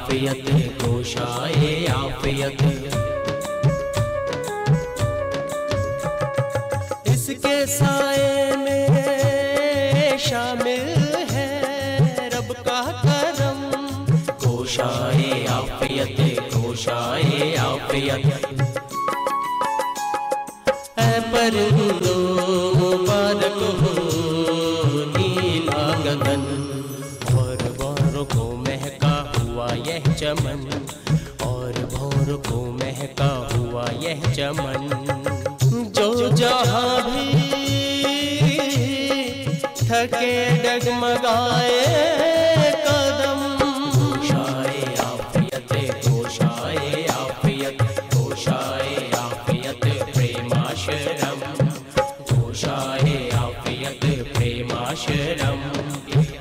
आफियत, गोशाए आफियत। इसके साए में शामिल है रब का करम, गोशाए आफियत, गोशाए आफियत। ऐ परिंदो मुबारक हो नीला गगन, और भौरों को महका हुआ यह चमन, और भौरों को महका हुआ यह चमन। जो जहाँ भी थके डगमगाए कदम, गोशाए आफियत, गोशाए आफियत, गोशाए आफियत प्रेमाशरम, गोशाए आफियत प्रेमाशरम,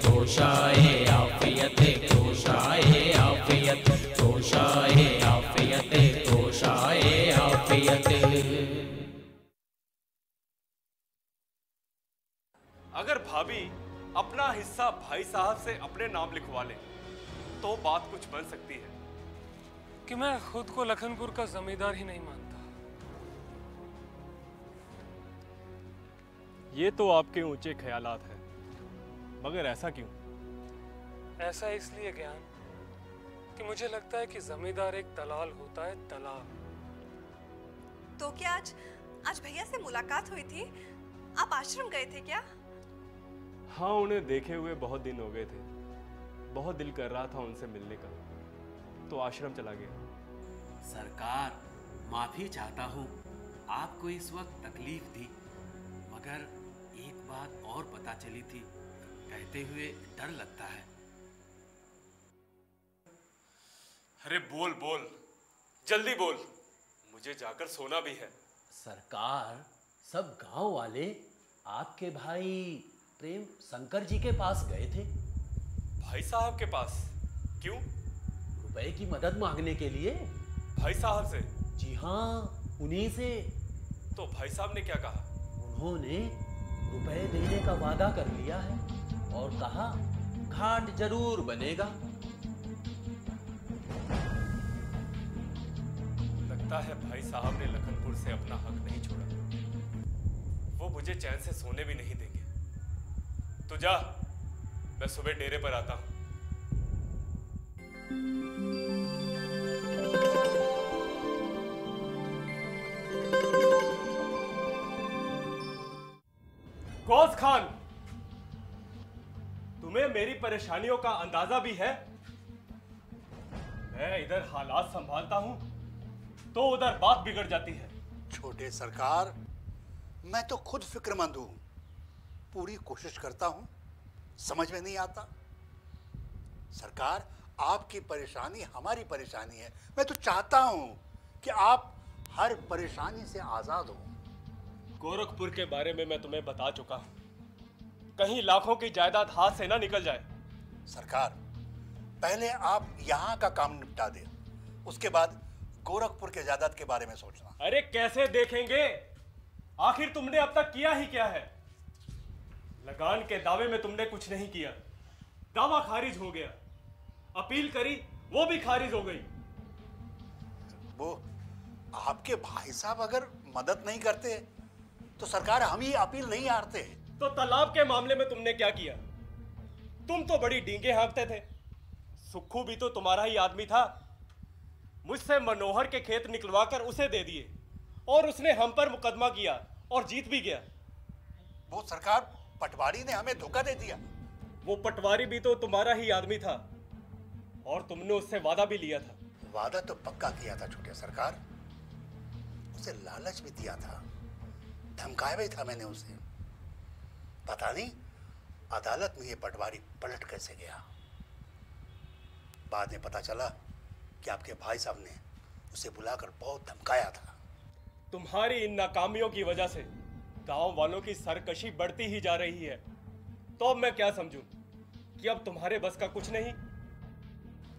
गोशाए आफियत, गोशाए आफियत, गोशाए आफियत, गोशाए आफियत। अगर भाभी अपना हिस्सा भाई साहब से अपने नाम लिखवा ले तो बात कुछ बन सकती है। कि मैं खुद को लखनपुर का जमींदार ही नहीं मानता। ये तो आपके ऊंचे ख्यालात हैं, मगर ऐसा क्यों? ऐसा इसलिए ज्ञान कि मुझे लगता है कि जमींदार एक दलाल होता है, दलाल। तो क्या आज भैया से मुलाकात हुई थी? आप आश्रम गए थे क्या? हाँ, उन्हें देखे हुए बहुत दिन हो गए थे, बहुत दिल कर रहा था उनसे मिलने का, तो आश्रम चला गया। सरकार, माफी चाहता हूँ, आपको इस वक्त तकलीफ दी, मगर एक बात और पता चली थी, कहते हुए डर लगता है। अरे बोल बोल, जल्दी बोल, मुझे जाकर सोना भी है। सरकार, सब गांव वाले आपके भाई प्रेम शंकर जी के पास गए थे। भाई साहब के पास? क्यों? रुपए की मदद मांगने के लिए। भाई साहब से? जी हाँ, उन्हीं से। तो भाई साहब ने क्या कहा? उन्होंने रुपए देने का वादा कर लिया है और कहा घाट जरूर बनेगा। लगता है भाई साहब ने लखनपुर से अपना हक नहीं छोड़ा, वो मुझे चैन से सोने भी नहीं देंगे। तो जा, मैं सुबह डेरे पर आता हूं। गौस खान, तुम्हें मेरी परेशानियों का अंदाजा भी है? मैं इधर हालात संभालता हूं तो उधर बात बिगड़ जाती है। छोटे सरकार, मैं तो खुद फिक्रमंद हूं, पूरी कोशिश करता हूं, समझ में नहीं आता। सरकार, आपकी परेशानी हमारी परेशानी है। मैं तो चाहता हूं कि आप हर परेशानी से आजाद हो। गोरखपुर के बारे में मैं तुम्हें बता चुका हूं, कहीं लाखों की जायदाद हाथ से ना निकल जाए। सरकार, पहले आप यहाँ का काम निपटा दें, उसके बाद गोरखपुर के जायदाद के बारे में सोचना। अरे कैसे देखेंगे? आखिर तुमने अब तक किया ही क्या है? लगान के दावे में तुमने कुछ नहीं किया, दावा खारिज हो गया। अपील करी, वो भी खारिज हो गई। वो आपके भाई साहब अगर मदद नहीं करते तो सरकार हम ही अपील नहीं हारते। तो तालाब के मामले में तुमने क्या किया? तुम तो बड़ी डींगे हाँकते थे। सुक्खू भी तो तुम्हारा ही आदमी था। मुझसे मनोहर के खेत निकलवाकर उसे दे दिए और उसने हम पर मुकदमा किया और जीत भी गया। वो सरकार, पटवारी ने हमें धोखा दे दिया। वो पटवारी भी तो तुम्हारा ही आदमी था और तुमने उससे वादा भी लिया था। वादा तो पक्का किया था छोटे सरकार, उसे लालच भी दिया था, धमकाया भी था मैंने उसे। पता नहीं अदालत में ये पटवारी पलट कैसे गया। बाद में पता चला कि आपके भाई साहब ने उसे बुलाकर बहुत धमकाया था। तुम्हारी इन नाकामियों की वजह से गांव वालों की सरकशी बढ़ती ही जा रही है। तो अब मैं क्या समझूं कि अब तुम्हारे बस का कुछ नहीं?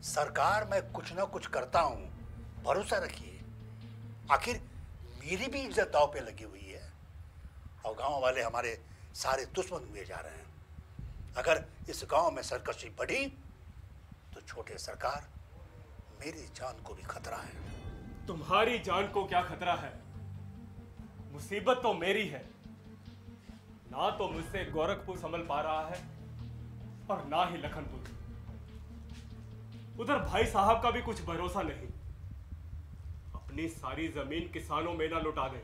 सरकार, मैं कुछ ना कुछ करता हूं, भरोसा रखिए। आखिर मेरी भी इज्जत दांव पे लगी हुई है और गांव वाले हमारे सारे दुश्मन हुए जा रहे हैं। अगर इस गांव में सरकशी बढ़ी तो छोटे सरकार, मेरी जान को भी खतरा है। तुम्हारी जान को क्या खतरा है? मुसीबत तो मेरी है। ना तो मुझसे गोरखपुर संभल पा रहा है और ना ही लखनपुर। उधर भाई साहब का भी कुछ भरोसा नहीं। अपनी सारी जमीन किसानों में ना लुटा दे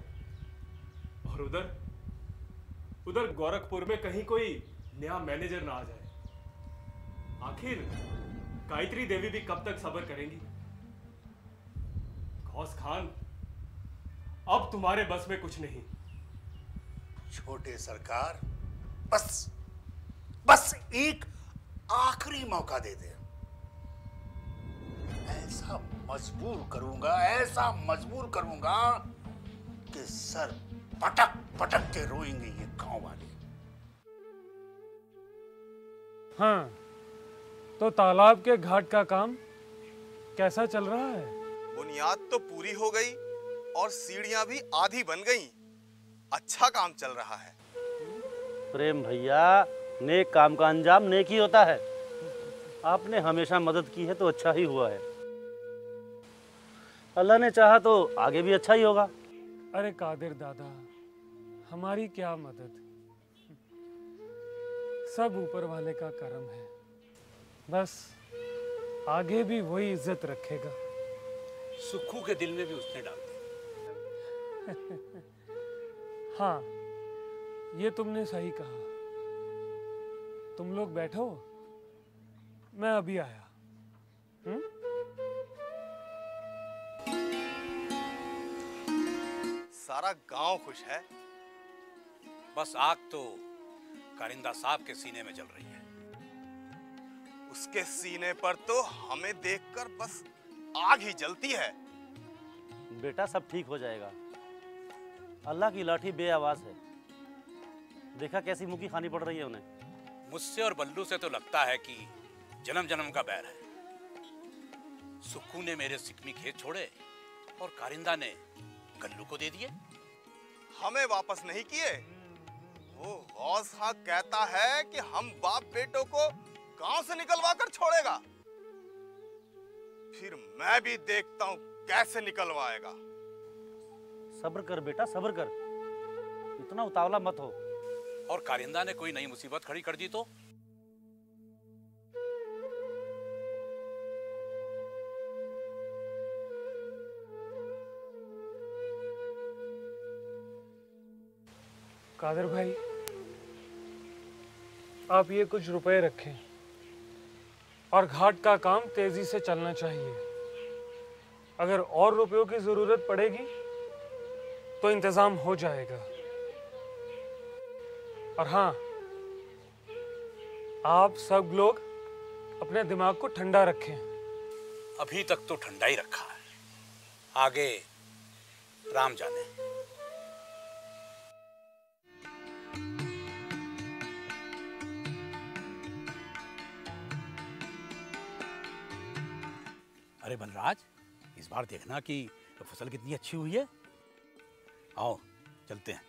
और उधर गोरखपुर में कहीं कोई नया मैनेजर ना आ जाए। आखिर गायत्री देवी भी कब तक सब्र करेंगी? गौस खान, अब तुम्हारे बस में कुछ नहीं। छोटे सरकार, बस एक आखिरी मौका दे दे। ऐसा मजबूर करूंगा कि सर पटक पटक के रोएंगे ये गांव वाले। हाँ, तो तालाब के घाट का काम कैसा चल रहा है? बुनियाद तो पूरी हो गई और सीढ़ियां भी आधी बन गई। अच्छा काम चल रहा है। प्रेम भैया, नेक काम का अंजाम नेक ही होता है। आपने हमेशा मदद की है तो अच्छा ही हुआ है। अल्लाह ने चाहा तो आगे भी अच्छा ही होगा। अरे कादिर दादा, हमारी क्या मदद, सब ऊपर वाले का करम है। बस आगे भी वही इज्जत रखेगा। सुक्खू के दिल में भी उसने डाल दी। हाँ, ये तुमने सही कहा। तुम लोग बैठो, मैं अभी आया। सारा गांव खुश है। बस आग तो कारिंदा साहब के सीने में जल रही है। उसके सीने पर तो हमें देखकर बस आग ही जलती है। बेटा, सब ठीक हो जाएगा। अल्लाह की लाठी बेआवाज है। देखा कैसी मुक्की खानी पड़ रही है उन्हें। मुझसे और बल्लू से तो लगता है कि जन्म जन्म का बैर है। सुक्खू ने मेरे सिकमी खेत छोड़े और कारिंदा ने गल्लू को दे दिए। हमें वापस नहीं किए। वो गौस खां कहता है कि हम बाप बेटों को गांव से निकलवा कर छोड़ेगा। फिर मैं भी देखता हूं कैसे निकलवाएगा। सब्र कर बेटा, सब्र कर। इतना उतावला मत हो। और कारिंदा ने कोई नई मुसीबत खड़ी कर दी तो? कादर भाई, आप ये कुछ रुपए रखें और घाट का काम तेजी से चलना चाहिए। अगर और रुपयों की जरूरत पड़ेगी तो इंतजाम हो जाएगा। और हाँ, आप सब लोग अपने दिमाग को ठंडा रखें। अभी तक तो ठंडा ही रखा है, आगे राम जाने। अरे बलराज, इस बार देखना कि फसल कितनी अच्छी हुई है। आओ चलते हैं।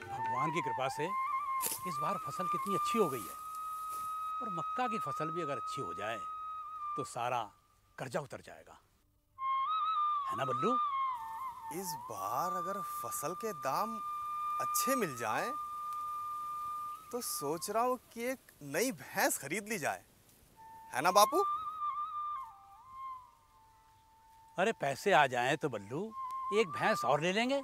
भगवान की कृपा से इस बार फसल कितनी अच्छी हो गई है। और मक्का की फसल भी अगर अच्छी हो जाए तो सारा कर्जा उतर जाएगा, है ना बल्लू? इस बार अगर फसल के दाम अच्छे मिल जाएं तो सोच रहा हूं कि एक नई भैंस खरीद ली जाए, है ना बापू? अरे पैसे आ जाएं तो बल्लू एक भैंस और ले लेंगे।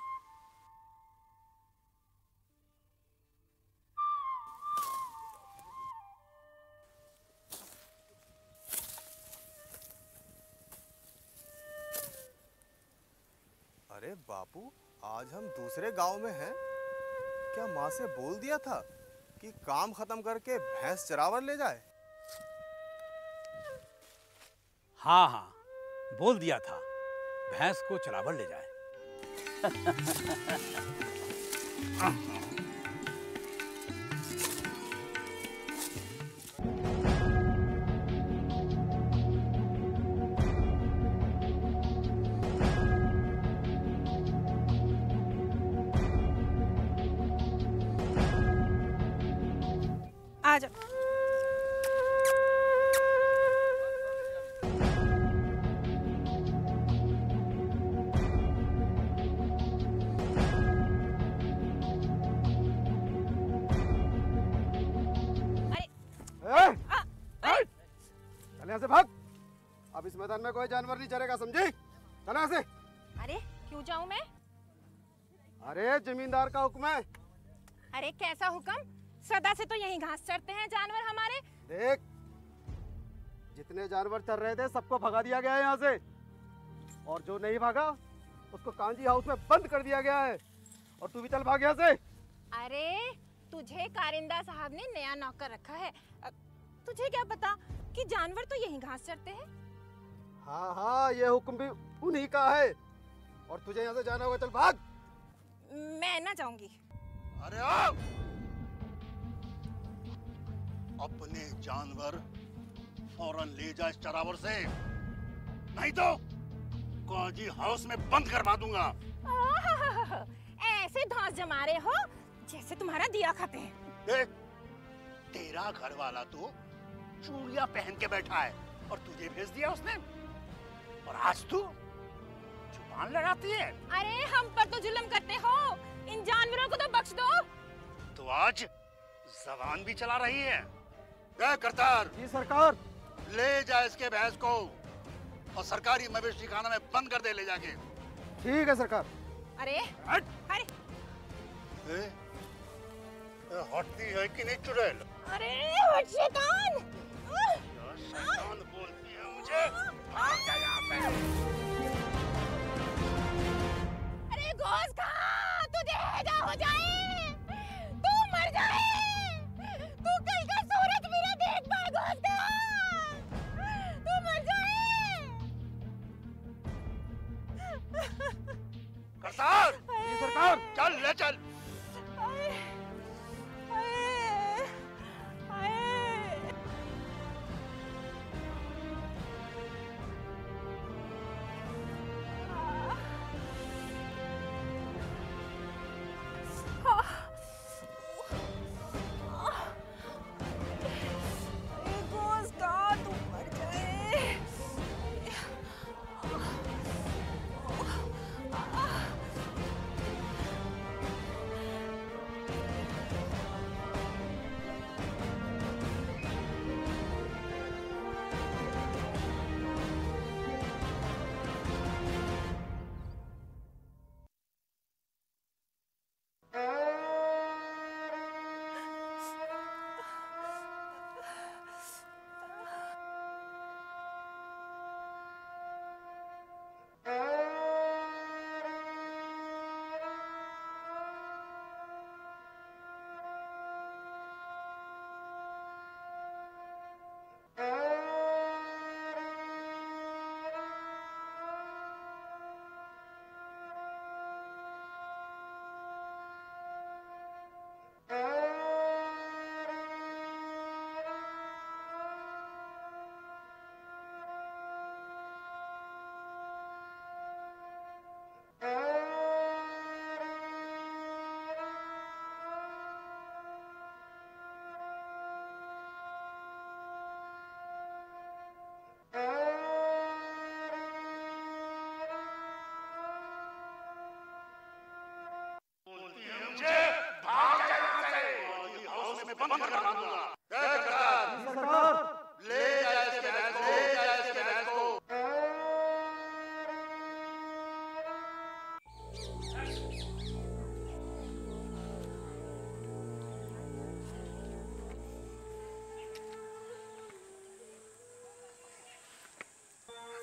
अरे बापू, आज हम दूसरे गांव में हैं। क्या माँ से बोल दिया था कि काम खत्म करके भैंस चरावर ले जाए? हाँ हाँ, बोल दिया था भैंस को चरावर ले जाए। आ जाओ। चल यहाँ से भाग। अब इस मैदान में कोई जानवर नहीं चलेगा, समझी? चल यहाँ से। अरे क्यों जाऊं मैं? अरे जमींदार का हुक्म है। अरे कैसा हुक्म? सदा से तो यहीं घास चरते हैं जानवर हमारे। देख, जितने जानवर चल रहे थे सबको भगा दिया गया है यहाँ से, और जो नहीं भागा उसको कांजी हाउस में बंद कर दिया गया है। और तू भी चल भाग यहाँ से। अरे तुझे कारिंदा साहब ने नया नौकर रखा है, तुझे क्या पता कि जानवर तो यहीं घास चरते हैं। हाँ हाँ, ये हुक्म भी उन्हीं का है, और तुझे यहाँ से जाना होगा। चल भाग। मैं ना जाऊंगी। अरे आओ, अपने जानवर फौरन ले जा इस चरावर से, नहीं तो काजी हाउस में बंद करवा दूंगा। ऐसे धौंस जमा रहे हो जैसे तुम्हारा दिया खाते हैं। देख, तेरा घर वाला तो चूड़ियां पहन के बैठा है और तुझे भेज दिया उसने, और आज तू जुबान लड़ाती है। अरे हम पर तो जुल्म करते हो, इन जानवरों को तो बख्श दो। तो आज जबान भी चला रही है। करतार। जी सरकार। ले जा इसके भैंस को और सरकारी मवेशी खाना में बंद कर दे ले जाके। ठीक है सरकार। अरे अरे हटती है कि नहीं चुड़ैल? अरे हट शैतान! शैतान बोलती है मुझे। भाग जा यहाँ पे। अरे घोस खा, तुझे हैजा हो जाए, तू मर जाए, तू कल का सूरज भी ना देख पाए। घोस खा, तू मर जाए। करतार। जी सरकार। चल ले चल।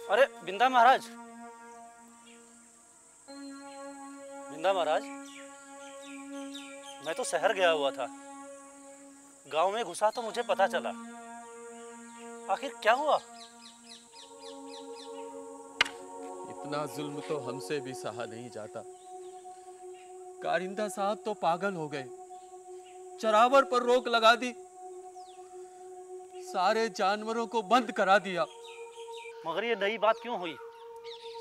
अरे बिंदा महाराज, बिंदा महाराज, मैं तो शहर गया हुआ था, गांव में घुसा तो मुझे पता चला। आखिर क्या हुआ? इतना जुल्म तो हमसे भी सहा नहीं जाता। कारिंदा साहब तो पागल हो गए, चरावर पर रोक लगा दी, सारे जानवरों को बंद करा दिया। मगर ये नई बात क्यों हुई?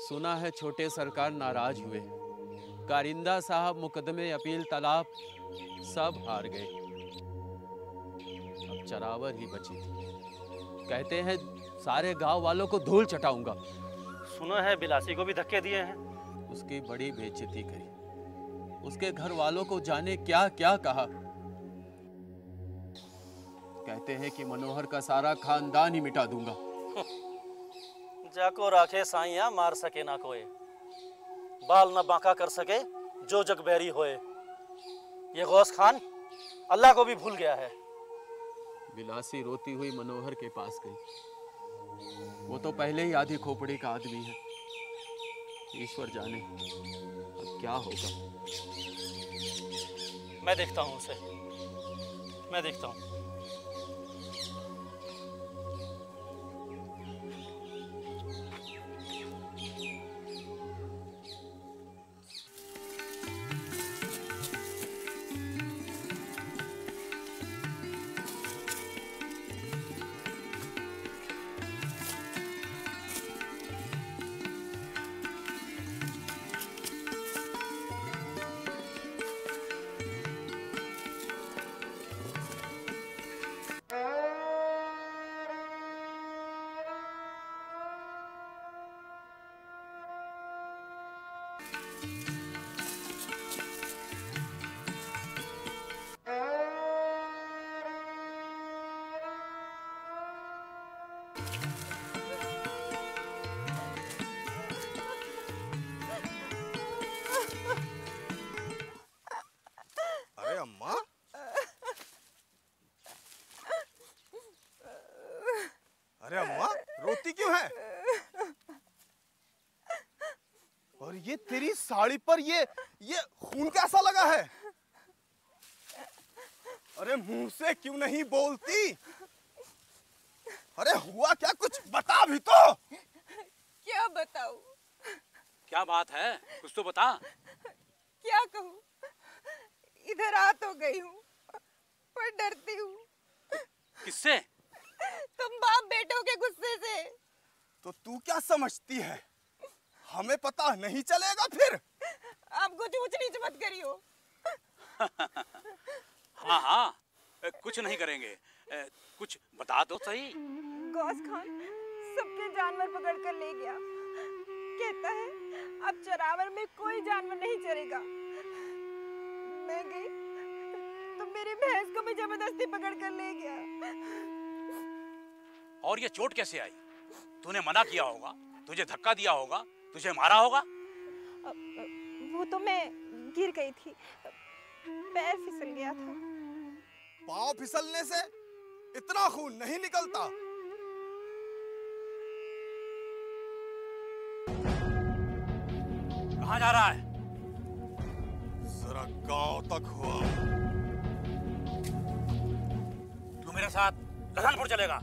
सुना है छोटे सरकार नाराज हुए, कारिंदा साहब मुकदमे, अपील, तलाब सब हार गए। अब चरावर ही बची थी। कहते हैं सारे गांव वालों को धूल चटाऊंगा। सुना है बिलासी को भी धक्के दिए हैं। उसकी बड़ी बेइज्जती करी, उसके घर वालों को जाने क्या क्या कहा। कहते हैं कि मनोहर का सारा खानदान ही मिटा दूंगा। जाको राखे साइया, मार सके ना कोई, बाल न बांका कर सके जो जग बैरी होए। ये गौस खान अल्लाह को भी भूल गया है। बिलासी रोती हुई मनोहर के पास गई। वो तो पहले ही आधी खोपड़ी का आदमी है। ईश्वर जाने अब क्या होगा। मैं देखता हूँ उसे, मैं देखता हूँ। अरे अम्मा, अरे अम्मा रोती क्यों है? और ये तेरी साड़ी पर ये खून कैसा लगा है? अरे मुंह से क्यों नहीं बोलती? अरे हुआ क्या, कुछ बता भी तो। क्या बताऊं? क्या बात है, कुछ तो बता। क्या कहूं? इधर आ तो गई हूँ पर डरती हूँ। किससे? तुम बाप बेटों के गुस्से से। तो तू क्या समझती है, हमें पता नहीं चलेगा फिर? आप कुछ ऊंच नीच मत करियो। हाँ हाँ, कुछ नहीं करेंगे, कुछ बता दो सही। गौस खान सबके जानवर पकड़ कर ले गया। कहता है अब चरावर में कोई जानवर नहीं चरेगा। मैं गई तो मेरी भैंस को भी जबरदस्ती पकड़ कर ले गया। और ये चोट कैसे आई? तूने मना किया होगा, तुझे धक्का दिया होगा, तुझे मारा होगा। वो तो मैं गिर गई थी, पैर फिसल गया था। पाँव फिसलने से इतना खून नहीं निकलता। कहाँ जा रहा है? जरा गांव तक हुआ। तू मेरे साथ लखनपुर चलेगा।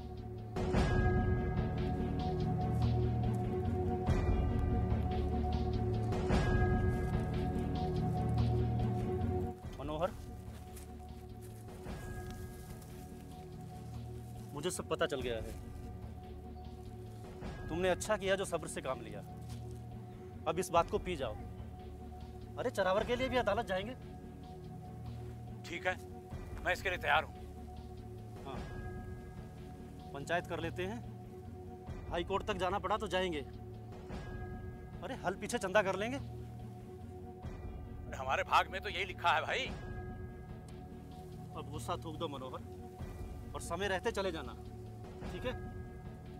मनोहर, मुझे सब पता चल गया है। तुमने अच्छा किया जो सब्र से काम लिया। अब इस बात को पी जाओ। अरे चरावर के लिए भी अदालत जाएंगे। ठीक है, मैं इसके लिए तैयार हूँ। हाँ, पंचायत कर लेते हैं। हाई कोर्ट तक जाना पड़ा तो जाएंगे। अरे हल पीछे चंदा कर लेंगे। अरे हमारे भाग में तो यही लिखा है भाई। अब गुस्सा थूक दो मनोहर, और समय रहते चले जाना। ठीक है,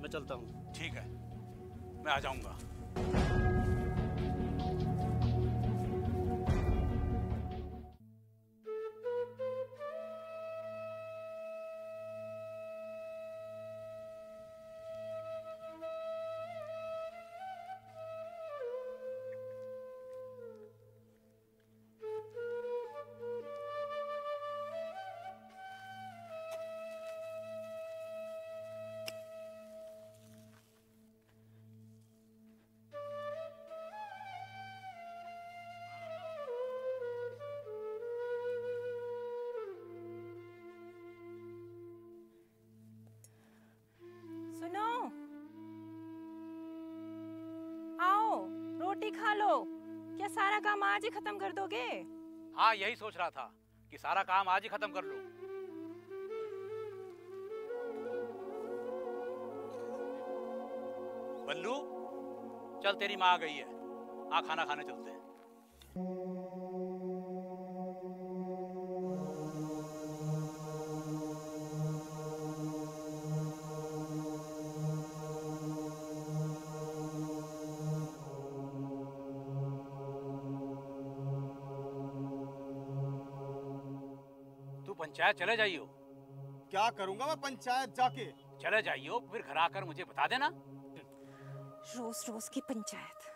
मैं चलता हूँ। ठीक है, मैं आ जाऊंगा। रोटी खा लो। क्या सारा काम आज ही खत्म कर दोगे? हाँ, यही सोच रहा था कि सारा काम आज ही खत्म कर लूं। बल्लू, चल तेरी माँ आ गई है, आ खाना खाने चलते हैं। तू पंचायत चले जाइयो। क्या करूंगा मैं पंचायत जाके? चले जाइयो, फिर घर आकर मुझे बता देना। रोज रोज की पंचायत।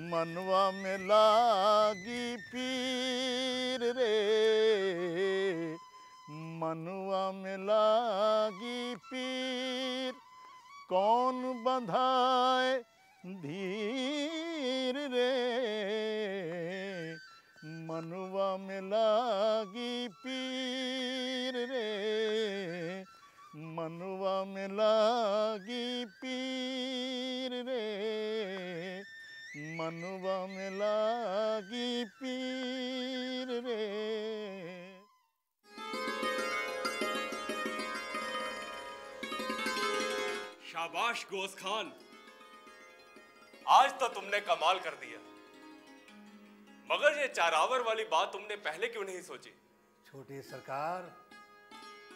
मनवा में लागी पीर रे, मनवा में लागी पीर, कौन बंधाए धीर रे, मनवा में लागी पीर रे, मनवा में लागी पीर रे, मनवा में लागी पीर रे। शाबाश गोस खान, आज तो तुमने कमाल कर दिया। मगर ये चारावर वाली बात तुमने पहले क्यों नहीं सोची? छोटे सरकार,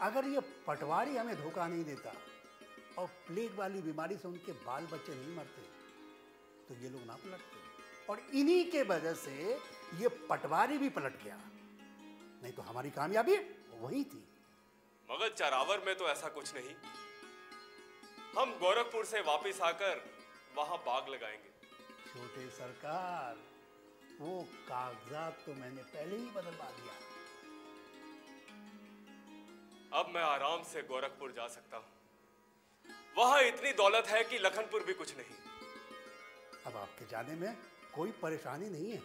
अगर ये पटवारी हमें धोखा नहीं देता और प्लेग वाली बीमारी से उनके बाल बच्चे नहीं मरते तो ये लोग ना पलटते, और इन्हीं के वजह से ये पटवारी भी पलट गया, नहीं तो हमारी कामयाबी वही थी। मगर चारावर में तो ऐसा कुछ नहीं। हम गोरखपुर से वापस आकर वहां बाग लगाएंगे। छोटे सरकार, वो कागजात तो मैंने पहले ही बदलवा दिया। अब मैं आराम से गोरखपुर जा सकता हूं। वहां इतनी दौलत है कि लखनपुर भी कुछ नहीं। अब आपके जाने में कोई परेशानी नहीं है।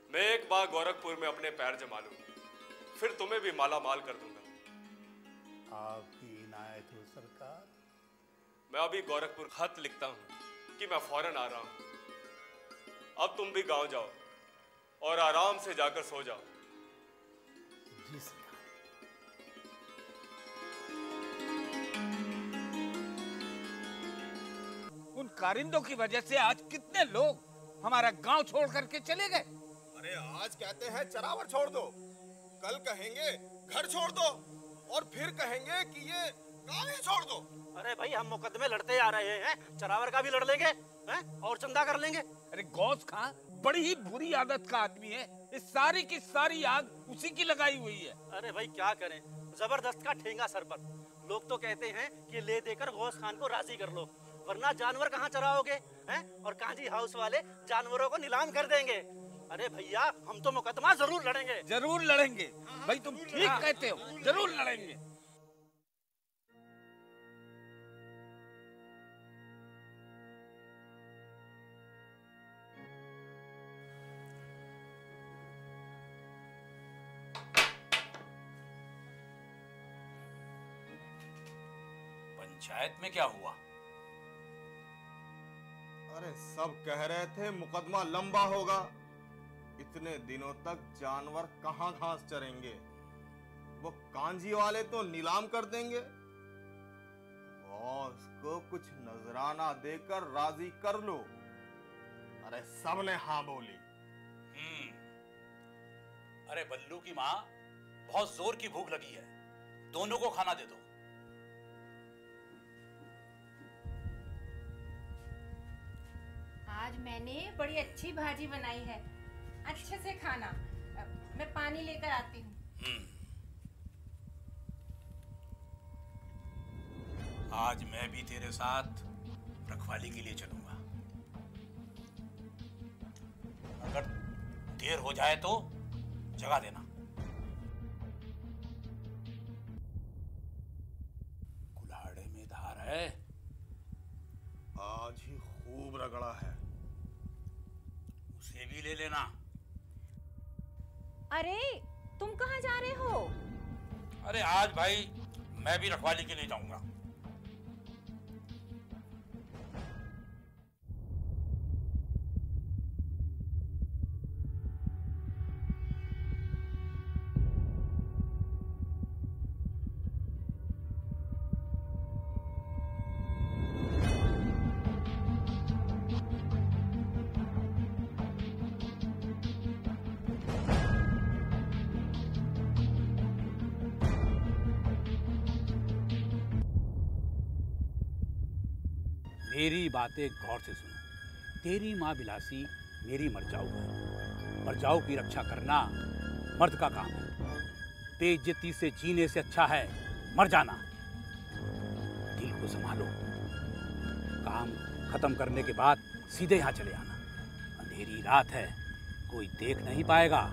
मैं एक बार गोरखपुर में अपने पैर जमा लूं, फिर तुम्हें भी माला माल कर दूंगा। आपकी इनायत हो सरकार। मैं अभी गोरखपुर खत लिखता हूं कि मैं फौरन आ रहा हूं। अब तुम भी गांव जाओ और आराम से जाकर सो जाओ। जी सरकार। उन कारिंदों की वजह से आज कितने लोग हमारा गांव छोड़ करके चले गए। अरे आज कहते हैं चरावर छोड़ दो, कल कहेंगे घर छोड़ दो, और फिर कहेंगे कि ये गांव ही छोड़ दो। अरे भाई, हम मुकदमे लड़ते आ रहे हैं, चरावर का भी लड़ लेंगे हैं? और चंदा कर लेंगे। अरे गौस खां बड़ी ही बुरी आदत का आदमी है, इस सारी की सारी आग उसी की लगाई हुई है। अरे भाई क्या करें, जबरदस्त का ठेंगा सर पर। लोग तो कहते हैं कि ले देकर गौस खान को राजी कर लो, वरना जानवर कहाँ चराओगे हैं? और कांजी हाउस वाले जानवरों को नीलाम कर देंगे। अरे भैया, हम तो मुकदमा जरूर लड़ेंगे। जरूर लड़ेंगे भाई, तुम ठीक कहते हो, जरूर लड़ेंगे। पंचायत में क्या हुआ? अरे सब कह रहे थे मुकदमा लंबा होगा। इतने दिनों तक जानवर कहाँ घास चरेंगे, वो कांजी वाले तो नीलाम कर देंगे। बॉस को कुछ नजराना देकर राजी कर लो। अरे सबने हाँ बोली। अरे बल्लू की माँ, बहुत जोर की भूख लगी है, दोनों को खाना दे दो। आज मैंने बड़ी अच्छी भाजी बनाई है, अच्छे से खाना। मैं पानी लेकर आती हूँ। आज मैं भी तेरे साथ रखवाली के लिए चलूंगा। अगर देर हो जाए तो जगा देना। कुल्हाड़े में है? आज ही खूब रगड़ा है, उसे भी ले लेना। अरे तुम कहाँ जा रहे हो? अरे आज भाई मैं भी रखवाली के लिए जाऊंगा। मेरी बातें गौर से सुनो। तेरी माँ बिलासी मेरी मरजाऊ है। मरजाऊ की रक्षा करना मर्द का काम है। बेइज्जती से जीने से अच्छा है मर जाना। दिल को संभालो। काम खत्म करने के बाद सीधे यहाँ चले आना। अंधेरी रात है, कोई देख नहीं पाएगा।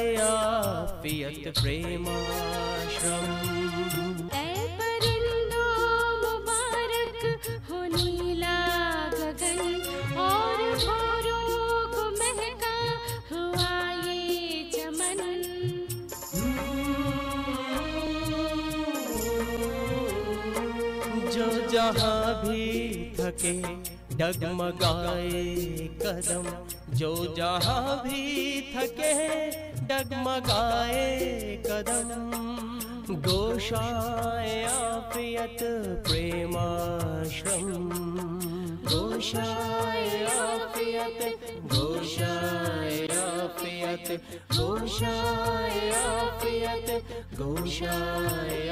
गोशायापियत प्रेमाश्रम। ऐ परिंदो मुबारक हो नीला गगन और भौरों को महका हुआ ये चमन। जो जहाँ भी थके डगमगाए कदम, जो जहाँ भी थके डगमगाए कदम। गोशायापियत प्रेमाश्रम। गोशायापियत गोशायापियत गोशायापियत गोशायापियत।